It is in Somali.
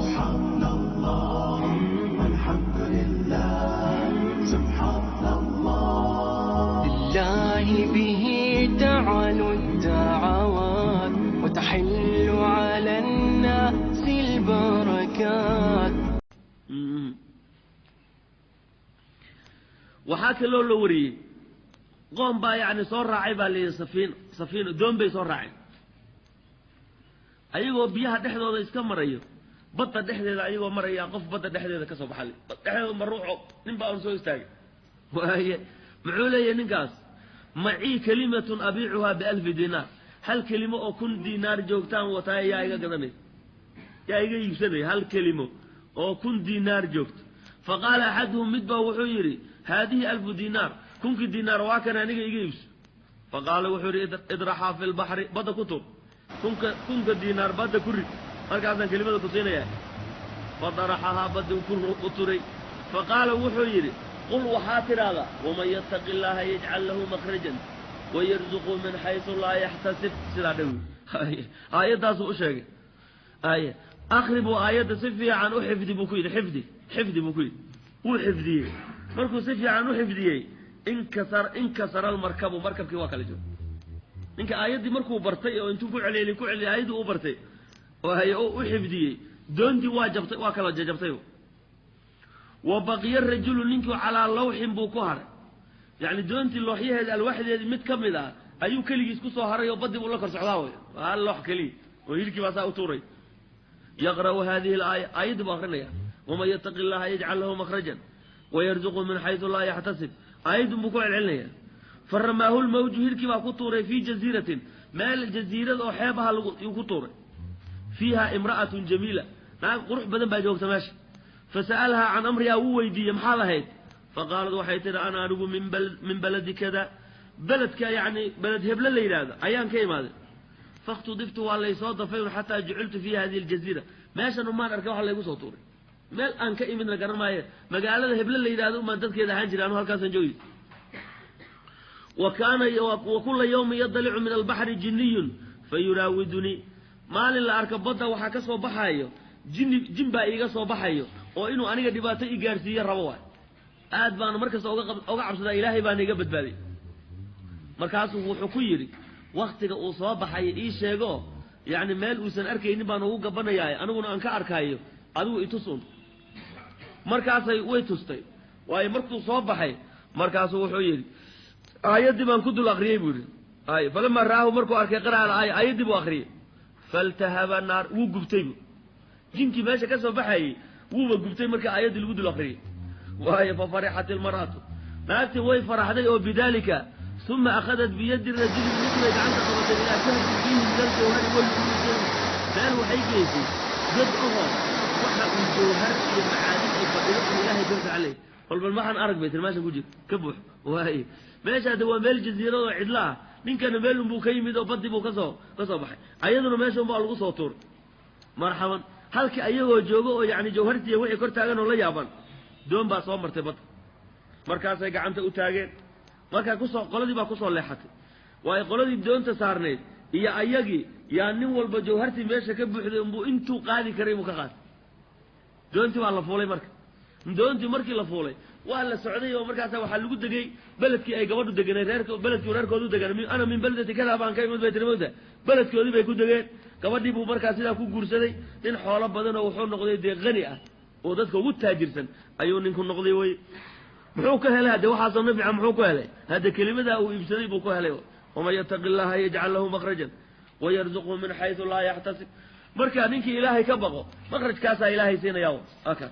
سبحان الله والحمد لله سبحان الله لله به تعلو الدعوات وتحل على الناس البركات. وحاك لو وري قوم با يعني soo raacay baa leeyahay safiin doon bay soo raaceen ayagoo biyaha dhexdooda iska marayo badda dhexdeeda ayagoo maraya qof badda dhexdeeda ka soo baxay dhexdeeda maruuco nin baa soo istaagay waaye muxuu leeyahay ninkaas maci kalimatun abiicuha bi 1000 dinar hal kalimo oo 1000 dinar joogtaan wataa yaa iga gadanay yaa iga iibsaday hal kalimo oo 1000 dinar joogto faqala ahaduhum midba wuxuu yiri هذه 1000 دينار كنك دينار واكن أنيق يجيبس فقال وحوري اضرحها في البحر بدا كتب كنك دينار بدا كري أركضنا كلمة كتينة يعني فضرحها بدا كتري فقال وحوري قل وحاتر هذا ومن يتق الله يجعل له مخرجا ويرزق من حيث لا يحتسب سلادوي آية داسو أشياء آية أخربوا آية صفية عن أحفظ بكويد حفظ بكويد وحفظي markuu si fiican u xifdiyay inkasar markabkii waa kala jiro ninka aayadii markuu bartay oo intuu ku celiyay aayadii uu bartay oo hay u xifdiyay doontii waa jabtay waa kala jabtay wa baqiya rajulu ninkii ala lawhin buu ku haray yani doontii looxyaheeda alwaxdeed mid kamid ah ayuu kaligiis ku soo haray oo badii uu la kor socdaa way hal loox kali oo hilkii baa saa u tuuray yaqra hadhihi al-aayat baqrinaya wama yattaqillaha yaj'al lahu makhrajan ويرزق من حيث لا يحتسب أيضا بكوع العلنية فرماه الموج هيركي وكتور في جزيرة ما الجزيرة أحيبها يكتور فيها امرأة جميلة قرح بدن باجوك تماشي فسألها عن أمرها وويدي محالة هيد فقالت وحيتنا أنا أرجو من بلد كذا بلد يعني بلد هبل الليل هذا أيان كيم هذا فاختضفت والله يصادف حتى جعلت في هذه الجزيرة ماشي أنه ما أركب الله يقول صوتوري meel aan ka imid la garan maayo magaalada hebla la yiraahdo ma dadkeeda ahaan jiraan halkaas aan joogi وكان وكل يوم يطلع من البحر جني فيراودني مال la arkab badda waxa ka soo baxayo jin baa iga soo baxayo oo inuu aniga dhibaato i gaarsiiyo rabo waa aad baan markaas uga cabsada ilaahay baan iga badbaaday markaas wuxuu ku yiri waqtiga uu soo baxay ii sheego yani meel uu san arkaynin baan ugu gabanayaa aniguna aan ka arkayo adigu itusun markaasay way tustay way markuu soo baxay markaas wuxuu yiri aayadii baan ku dul aqriyay buu ay falama raahu markuu arkay qiraa'ada aayadii buu aqriyay faltahaba nar uu gubtay jinkii meesha ka soo baxay uu gubtay markii aayadii lagu dul aqriyay way farihat almaratu naagtii way faraxday oo bidalika thumma akhadhat bi yadi rajul mithla gacanta qabatay ila kahdi fihi dalka oo hadi wal bal waxay geysay dad waxa uu joohar iyo macaani ay fadhiyo ilaahay barka calay walba ma aan arag bayt meesha ku jir ka buux waay meesha waa meel jasiirado cidla ninkana meel uu ka yimid oo badii buu ka soo baxay ayaduna meesha baa lagu soo tuur marhaban halkii ayagoo joogo oo yani jawhartii wixii kor taagan oo la yaaban doon baa soo martay bad markaas ay gacanta u taageen marka ku soo qoladii baa ku soo leexatay waay qoladii doonta saarneed iyo ayagii yaa nin walba jawhartii meesha ka buuxday intuu qaadi karay uu ka qaatay doontii waa la fuulay doontii markii la fuulay waa la socday oo markaas waxa lagu degay beledkii ay gabadhu deganay reerkoodu deganay ana min beledati kala baan ka imid baytirmooda beledkoodii bay ku degeen gabadhii buu markaas sida ku guursaday nin xoolo badan oo wuxuu noqday qani ah oo dadka ugu taajirsan ayuu ninku noqday way muxuu ka helay hada waxa soo nafica muxuu ku helay hada kelimada uu ibsaday buu ku helay وما يتق الله يجعل له مخرجا ويرزقه من حيث لا يحتسب marka ninkii ilaahay ka baqo makhrajkaas ilaahay siinaya aka